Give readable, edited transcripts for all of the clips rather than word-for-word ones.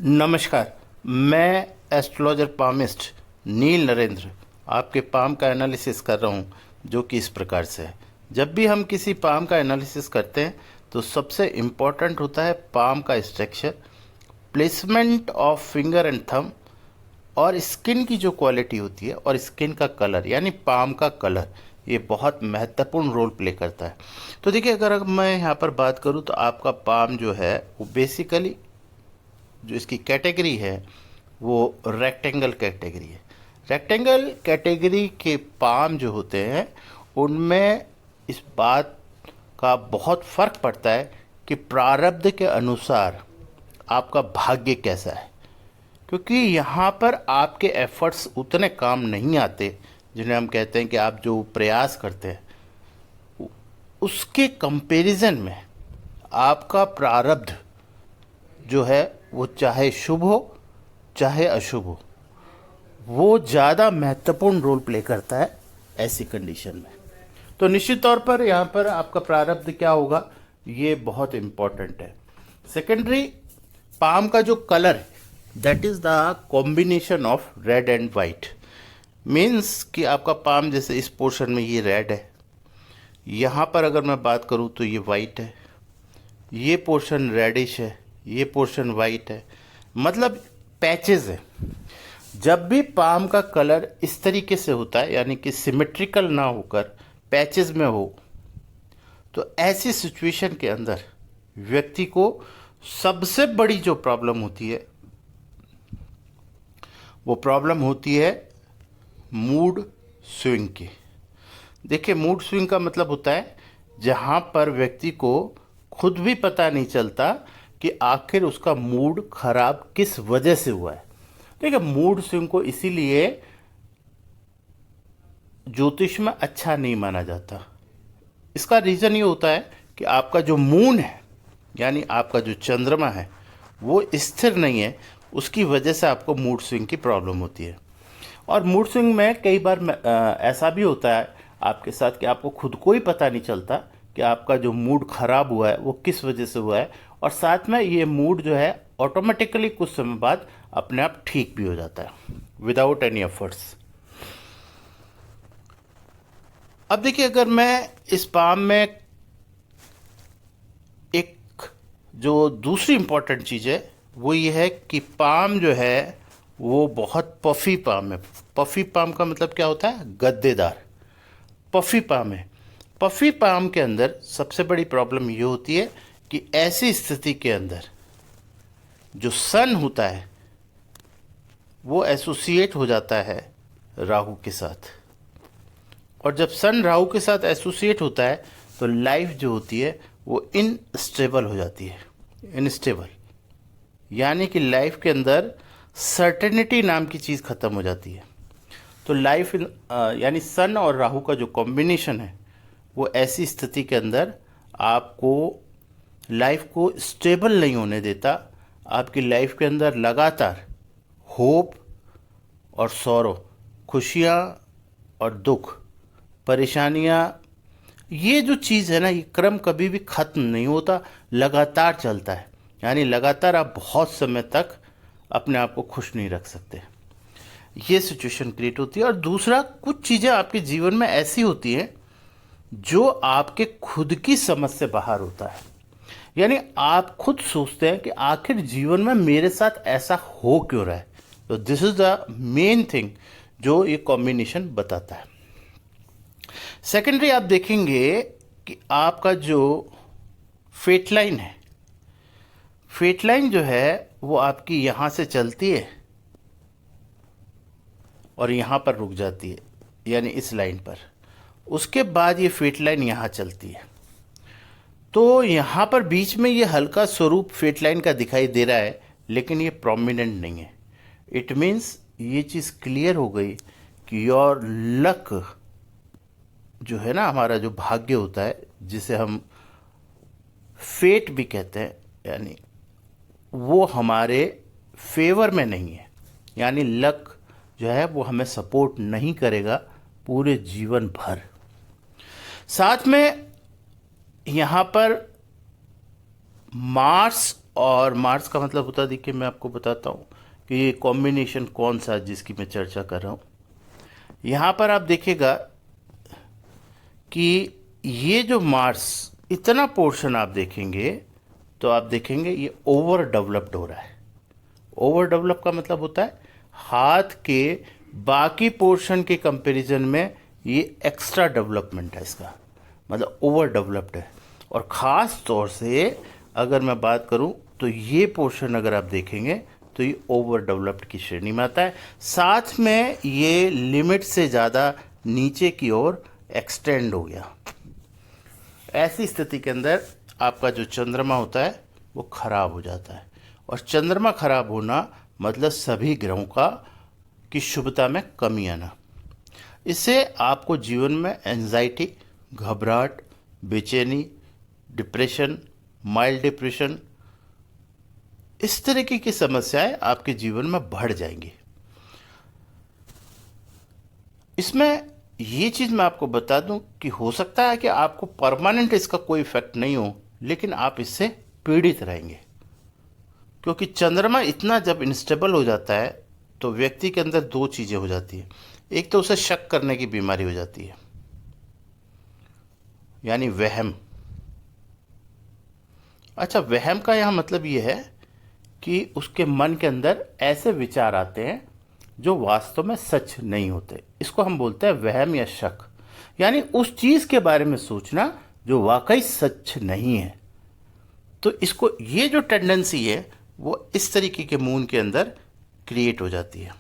नमस्कार। मैं astrologer palmist नील नरेंद्र आपके पाम का एनालिसिस कर रहा हूँ, जो कि इस प्रकार से है। जब भी हम किसी पाम का एनालिसिस करते हैं तो सबसे इम्पोर्टेंट होता है पाम का structure, placement of finger and thumb, और स्किन की जो क्वालिटी होती है और स्किन का कलर यानी पाम का कलर, ये बहुत महत्वपूर्ण रोल प्ले करता है। तो देखिए, अगर मैं यहाँ पर बात करूँ तो आपका पाम जो है वो बेसिकली जो इसकी कैटेगरी है वो रेक्टेंगल कैटेगरी है। रेक्टेंगल कैटेगरी के पाम जो होते हैं उनमें इस बात का बहुत फर्क पड़ता है कि प्रारब्ध के अनुसार आपका भाग्य कैसा है, क्योंकि यहाँ पर आपके एफर्ट्स उतने काम नहीं आते जिन्हें हम कहते हैं कि आप जो प्रयास करते हैं उसके कंपैरिजन में आपका प्रारब्ध जो है वो चाहे शुभ हो चाहे अशुभ हो, वो ज़्यादा महत्वपूर्ण रोल प्ले करता है ऐसी कंडीशन में। तो निश्चित तौर पर यहाँ पर आपका प्रारब्ध क्या होगा ये बहुत इम्पॉर्टेंट है। सेकेंडरी, पाम का जो कलर है that is the combination of red and white. Means कि आपका पाम जैसे इस पोर्शन में ये रेड है, यहाँ पर अगर मैं बात करूँ तो ये वाइट है, ये पोर्शन रेडिश है, ये पोर्शन वाइट है, मतलब पैचेस है। जब भी पाम का कलर इस तरीके से होता है यानी कि सिमेट्रिकल ना होकर पैचेस में हो, तो ऐसी सिचुएशन के अंदर व्यक्ति को सबसे बड़ी जो प्रॉब्लम होती है वो प्रॉब्लम होती है मूड स्विंग की। देखिए, मूड स्विंग का मतलब होता है जहाँ पर व्यक्ति को खुद भी पता नहीं चलता कि आखिर उसका मूड खराब किस वजह से हुआ है। देखिए, मूड स्विंग को इसीलिए ज्योतिष में अच्छा नहीं माना जाता। इसका रीज़न ये होता है कि आपका जो मून है यानी आपका जो चंद्रमा है वो स्थिर नहीं है, उसकी वजह से आपको मूड स्विंग की प्रॉब्लम होती है। और मूड स्विंग में कई बार ऐसा भी होता है आपके साथ कि आपको खुद को ही पता नहीं चलता कि आपका जो मूड खराब हुआ है वो किस वजह से हुआ है, और साथ में ये मूड जो है ऑटोमेटिकली कुछ समय बाद अपने आप ठीक भी हो जाता है विदाउट एनी एफर्ट्स। अब देखिए, अगर मैं इस पाम में एक जो दूसरी इंपॉर्टेंट चीज़ है वो ये है कि पाम जो है वो बहुत पफी पाम है। पफी पाम का मतलब क्या होता है? गद्देदार। पफी पाम है। पफी पाम के अंदर सबसे बड़ी प्रॉब्लम ये होती है कि ऐसी स्थिति के अंदर जो सन होता है वो एसोसिएट हो जाता है राहु के साथ, और जब सन राहु के साथ एसोसिएट होता है तो लाइफ जो होती है वो इनस्टेबल हो जाती है। इनस्टेबल यानी कि लाइफ के अंदर सर्टेनिटी नाम की चीज़ ख़त्म हो जाती है। तो लाइफ यानी सन और राहु का जो कॉम्बिनेशन है वो ऐसी स्थिति के अंदर आपको लाइफ को स्टेबल नहीं होने देता। आपकी लाइफ के अंदर लगातार होप और सौरो, खुशियाँ और दुख, परेशानियाँ, ये जो चीज़ है ना, ये क्रम कभी भी ख़त्म नहीं होता, लगातार चलता है। यानी लगातार आप बहुत समय तक अपने आप को खुश नहीं रख सकते। ये सिचुएशन क्रिएट होती है। और दूसरा, कुछ चीज़ें आपके जीवन में ऐसी होती हैं जो आपके खुद की समझ से बाहर होता है। यानी आप खुद सोचते हैं कि आखिर जीवन में मेरे साथ ऐसा हो क्यों रहा है। तो this is the main thing जो ये कॉम्बिनेशन बताता है। सेकेंडरी, आप देखेंगे कि आपका जो फेट लाइन है, फेट लाइन जो है वो आपकी यहाँ से चलती है और यहाँ पर रुक जाती है, यानी इस लाइन पर। उसके बाद ये फेट लाइन यहाँ चलती है। तो यहाँ पर बीच में ये हल्का स्वरूप फेट लाइन का दिखाई दे रहा है, लेकिन ये प्रोमिनेंट नहीं है। इट मीन्स ये चीज़ क्लियर हो गई कि योर लक जो है ना, हमारा जो भाग्य होता है जिसे हम फेट भी कहते हैं, यानी वो हमारे फेवर में नहीं है। यानी लक जो है वो हमें सपोर्ट नहीं करेगा पूरे जीवन भर। साथ में यहाँ पर मार्स और मार्स का मतलब होता है, देखिए मैं आपको बताता हूँ कि ये कॉम्बिनेशन कौन सा है जिसकी मैं चर्चा कर रहा हूँ। यहाँ पर आप देखिएगा कि ये जो मार्स इतना पोर्शन आप देखेंगे तो आप देखेंगे ये ओवर डेवलप्ड हो रहा है। ओवर डेवलप का मतलब होता है हाथ के बाकी पोर्शन के कंपैरिजन में ये एक्स्ट्रा डेवलपमेंट है, इसका मतलब ओवर डेवलप्ड है। और ख़ास तौर से अगर मैं बात करूं तो ये पोर्शन अगर आप देखेंगे तो ये ओवर डेवलप्ड की श्रेणी में आता है। साथ में ये लिमिट से ज़्यादा नीचे की ओर एक्सटेंड हो गया। ऐसी स्थिति के अंदर आपका जो चंद्रमा होता है वो खराब हो जाता है। और चंद्रमा खराब होना मतलब सभी ग्रहों का की शुभता में कमी आना। इससे आपको जीवन में एंजाइटी, घबराहट, बेचैनी, डिप्रेशन, माइल्ड डिप्रेशन, इस तरीके की समस्याएं आपके जीवन में बढ़ जाएंगी। इसमें ये चीज़ मैं आपको बता दूं कि हो सकता है कि आपको परमानेंट इसका कोई इफेक्ट नहीं हो, लेकिन आप इससे पीड़ित रहेंगे। क्योंकि चंद्रमा इतना जब इंस्टेबल हो जाता है तो व्यक्ति के अंदर दो चीज़ें हो जाती है। एक तो उसे शक करने की बीमारी हो जाती है, यानी वहम। अच्छा, वहम का यहाँ मतलब ये है कि उसके मन के अंदर ऐसे विचार आते हैं जो वास्तव में सच नहीं होते। इसको हम बोलते हैं वहम या शक, यानी उस चीज़ के बारे में सोचना जो वाकई सच नहीं है। तो इसको ये जो टेंडेंसी है वो इस तरीके के मून के अंदर क्रिएट हो जाती है।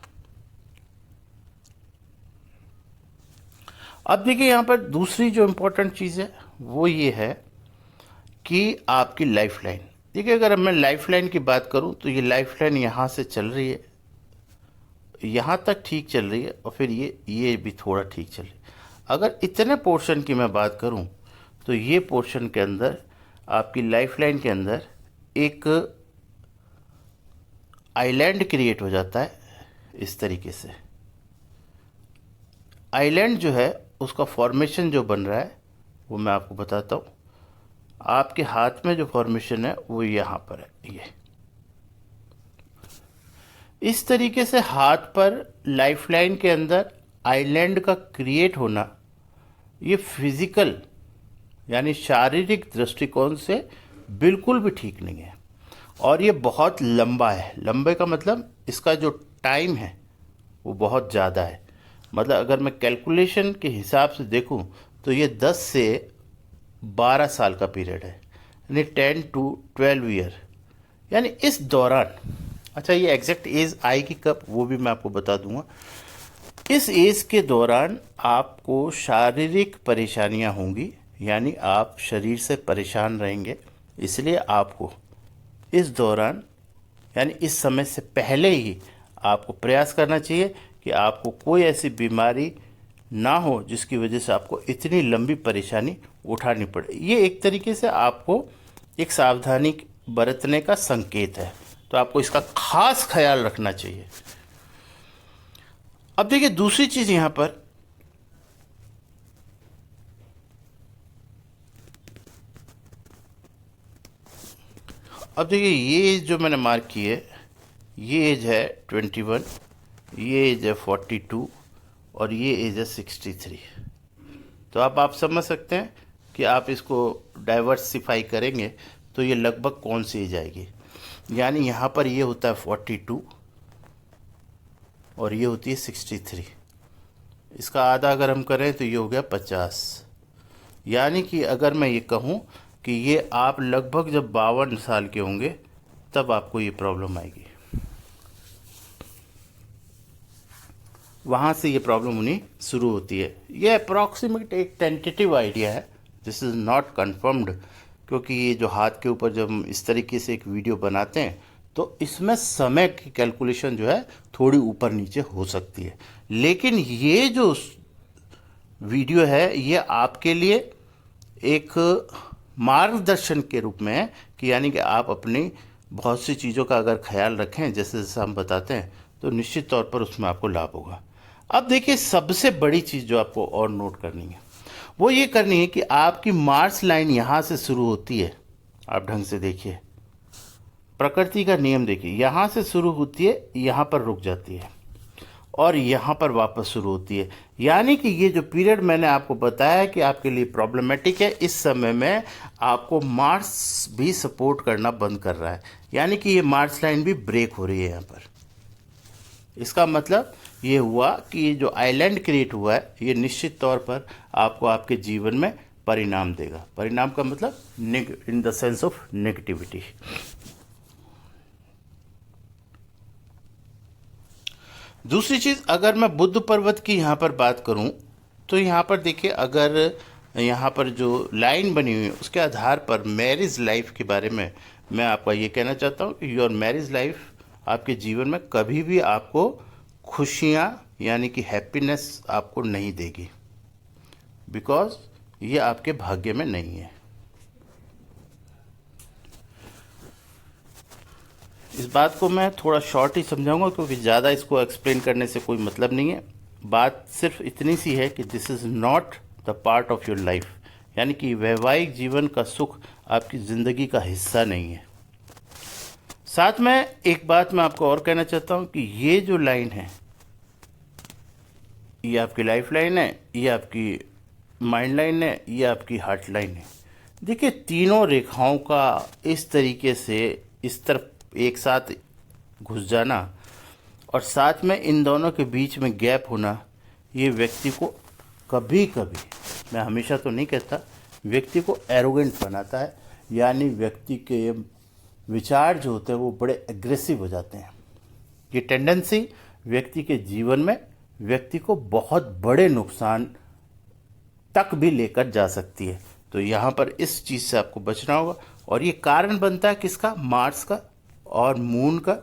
अब देखिए यहाँ पर दूसरी जो इम्पोर्टेंट चीज़ है वो ये है कि आपकी लाइफ लाइन। देखिए अगर मैं लाइफ लाइन की बात करूँ तो ये लाइफ लाइन यहाँ से चल रही है, यहाँ तक ठीक चल रही है, और फिर ये भी थोड़ा ठीक चल रही है। अगर इतने पोर्शन की मैं बात करूँ तो ये पोर्शन के अंदर आपकी लाइफ लाइन के अंदर एक आइलैंड क्रिएट हो जाता है इस तरीके से। आइलैंड जो है उसका फॉर्मेशन जो बन रहा है वो मैं आपको बताता हूँ। आपके हाथ में जो फॉर्मेशन है वो यहाँ पर है। ये इस तरीके से हाथ पर लाइफलाइन के अंदर आइलैंड का क्रिएट होना, ये फिजिकल यानी शारीरिक दृष्टिकोण से बिल्कुल भी ठीक नहीं है। और ये बहुत लंबा है। लंबे का मतलब इसका जो टाइम है वो बहुत ज़्यादा है। मतलब अगर मैं कैलकुलेशन के हिसाब से देखूं तो ये 10 से 12 साल का पीरियड है, यानी 10 to 12 ईयर। यानी इस दौरान, अच्छा ये एग्जैक्ट एज आएगी कब वो भी मैं आपको बता दूंगा। इस एज के दौरान आपको शारीरिक परेशानियां होंगी, यानी आप शरीर से परेशान रहेंगे। इसलिए आपको इस दौरान यानी इस समय से पहले ही आपको प्रयास करना चाहिए कि आपको कोई ऐसी बीमारी ना हो जिसकी वजह से आपको इतनी लंबी परेशानी उठानी पड़े। ये एक तरीके से आपको एक सावधानी बरतने का संकेत है, तो आपको इसका खास ख्याल रखना चाहिए। अब देखिए दूसरी चीज यहां पर, अब देखिए ये एज जो मैंने मार्क की है, ये एज है 21, ये एज है 42 और ये एज है 63। तो आप समझ सकते हैं कि आप इसको डाइवर्सिफाई करेंगे तो ये लगभग कौन सी एज आएगी। यानी यहाँ पर ये होता है 42 और ये होती है 63। इसका आधा अगर हम करें तो ये हो गया 50। यानी कि अगर मैं ये कहूँ कि ये आप लगभग जब 52 साल के होंगे तब आपको ये प्रॉब्लम आएगी। वहाँ से ये प्रॉब्लम होनी शुरू होती है। ये अप्रॉक्सीमेट एक टेंटेटिव आइडिया है, दिस इज़ नॉट कन्फर्म्ड, क्योंकि ये जो हाथ के ऊपर जब हम इस तरीके से एक वीडियो बनाते हैं तो इसमें समय की कैलकुलेशन जो है थोड़ी ऊपर नीचे हो सकती है। लेकिन ये जो वीडियो है ये आपके लिए एक मार्गदर्शन के रूप में है कि यानी कि आप अपनी बहुत सी चीज़ों का अगर ख्याल रखें जैसे जैसे हम बताते हैं तो निश्चित तौर पर उसमें आपको लाभ होगा। अब देखिए सबसे बड़ी चीज़ जो आपको और नोट करनी है वो ये करनी है कि आपकी मार्स लाइन यहाँ से शुरू होती है। आप ढंग से देखिए, प्रकृति का नियम देखिए, यहाँ से शुरू होती है, यहाँ पर रुक जाती है और यहाँ पर वापस शुरू होती है। यानी कि ये जो पीरियड मैंने आपको बताया कि आपके लिए प्रॉब्लमेटिक है, इस समय में आपको मार्स भी सपोर्ट करना बंद कर रहा है। यानी कि ये मार्स लाइन भी ब्रेक हो रही है यहाँ पर। इसका मतलब ये हुआ कि ये जो आइलैंड क्रिएट हुआ है, ये निश्चित तौर पर आपको आपके जीवन में परिणाम देगा। परिणाम का मतलब in the sense of negativity. दूसरी चीज़, अगर मैं बुद्ध पर्वत की यहाँ पर बात करूँ तो यहाँ पर देखिए, अगर यहाँ पर जो लाइन बनी हुई है उसके आधार पर मैरिज लाइफ के बारे में मैं आपको ये कहना चाहता हूँ कि योर मैरिज लाइफ आपके जीवन में कभी भी आपको खुशियाँ यानी कि हैप्पीनेस आपको नहीं देगी, बिकॉज ये आपके भाग्य में नहीं है। इस बात को मैं थोड़ा शॉर्ट ही समझाऊंगा क्योंकि ज़्यादा इसको एक्सप्लेन करने से कोई मतलब नहीं है। बात सिर्फ इतनी सी है कि this is not the part of your life, यानी कि वैवाहिक जीवन का सुख आपकी ज़िंदगी का हिस्सा नहीं है। साथ में एक बात मैं आपको और कहना चाहता हूँ कि ये जो लाइन है, ये आपकी लाइफ लाइन है, ये आपकी माइंड लाइन है, ये आपकी हार्ट लाइन है। देखिए, तीनों रेखाओं का इस तरीके से इस तरफ एक साथ घुस जाना और साथ में इन दोनों के बीच में गैप होना, ये व्यक्ति को कभी कभी, मैं हमेशा तो नहीं कहता, व्यक्ति को एरोगेंट बनाता है। यानी व्यक्ति के विचार जो होते हैं वो बड़े एग्रेसिव हो जाते हैं। ये टेंडेंसी व्यक्ति के जीवन में व्यक्ति को बहुत बड़े नुकसान तक भी लेकर जा सकती है। तो यहाँ पर इस चीज़ से आपको बचना होगा। और ये कारण बनता है किसका? मार्स का और मून का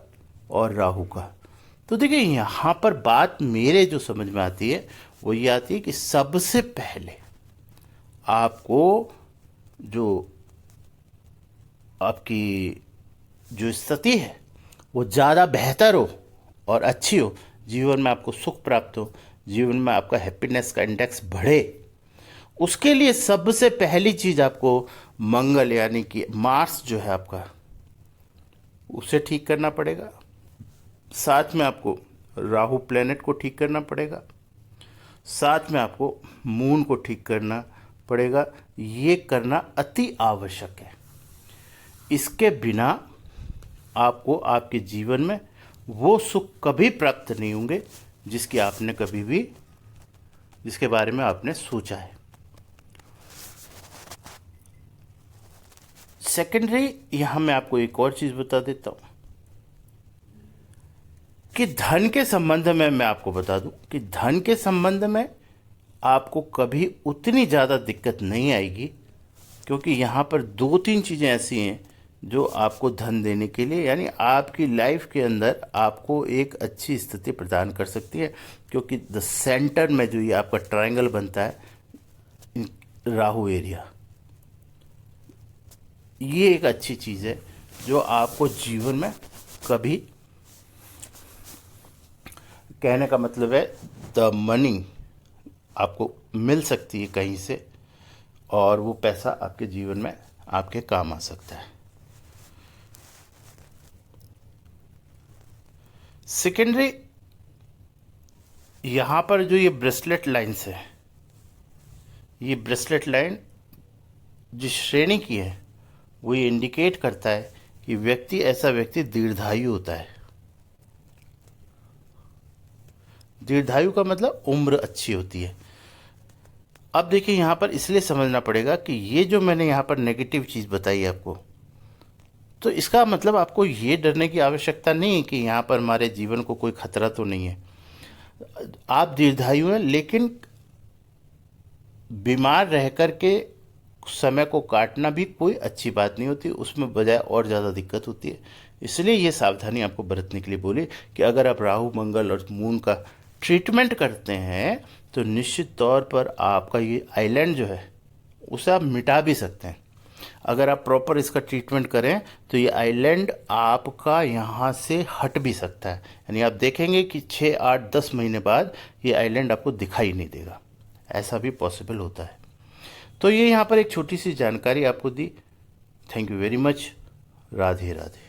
और राहु का। तो देखिए, यहाँ पर बात मेरे जो समझ में आती है वो ये आती है कि सबसे पहले आपको जो आपकी जो स्थिति है वो ज़्यादा बेहतर हो और अच्छी हो, जीवन में आपको सुख प्राप्त हो, जीवन में आपका हैप्पीनेस का इंडेक्स बढ़े, उसके लिए सबसे पहली चीज़ आपको मंगल यानी कि मार्स जो है आपका, उसे ठीक करना पड़ेगा। साथ में आपको राहु प्लेनेट को ठीक करना पड़ेगा, साथ में आपको मून को ठीक करना पड़ेगा। ये करना अति आवश्यक है। इसके बिना आपको आपके जीवन में वो सुख कभी प्राप्त नहीं होंगे जिसकी आपने कभी भी, जिसके बारे में आपने सोचा है। सेकेंडरी, यहां मैं आपको एक और चीज बता देता हूं कि धन के संबंध में मैं आपको बता दूं कि धन के संबंध में आपको कभी उतनी ज़्यादा दिक्कत नहीं आएगी, क्योंकि यहाँ पर दो तीन चीज़ें ऐसी हैं जो आपको धन देने के लिए, यानी आपकी लाइफ के अंदर आपको एक अच्छी स्थिति प्रदान कर सकती है। क्योंकि द सेंटर में जो ये आपका ट्रायंगल बनता है राहु एरिया, ये एक अच्छी चीज़ है जो आपको जीवन में कभी, कहने का मतलब है द मनी आपको मिल सकती है कहीं से और वो पैसा आपके जीवन में आपके काम आ सकता है। सेकेंडरी, यहाँ पर जो ये ब्रेसलेट लाइन्स है, ये ब्रेसलेट लाइन जिस श्रेणी की है वो ये इंडिकेट करता है कि व्यक्ति, ऐसा व्यक्ति दीर्घायु होता है। दीर्घायु का मतलब उम्र अच्छी होती है। अब देखिए, यहाँ पर इसलिए समझना पड़ेगा कि ये जो मैंने यहाँ पर नेगेटिव चीज़ बताई आपको, तो इसका मतलब आपको ये डरने की आवश्यकता नहीं है कि यहाँ पर हमारे जीवन को कोई खतरा तो नहीं है। आप दीर्घायु हैं, लेकिन बीमार रह कर के समय को काटना भी कोई अच्छी बात नहीं होती, उसमें बजाय और ज़्यादा दिक्कत होती है। इसलिए ये सावधानी आपको बरतने के लिए बोली कि अगर आप राहु मंगल और मून का ट्रीटमेंट करते हैं तो निश्चित तौर पर आपका ये आइलैंड जो है उसे आप मिटा भी सकते हैं। अगर आप प्रॉपर इसका ट्रीटमेंट करें तो ये आइलैंड आपका यहाँ से हट भी सकता है। यानी आप देखेंगे कि 6, 8, 10 महीने बाद ये आइलैंड आपको दिखाई नहीं देगा, ऐसा भी पॉसिबल होता है। तो ये यहाँ पर एक छोटी सी जानकारी आपको दी। Thank you very much. Radhe Radhe.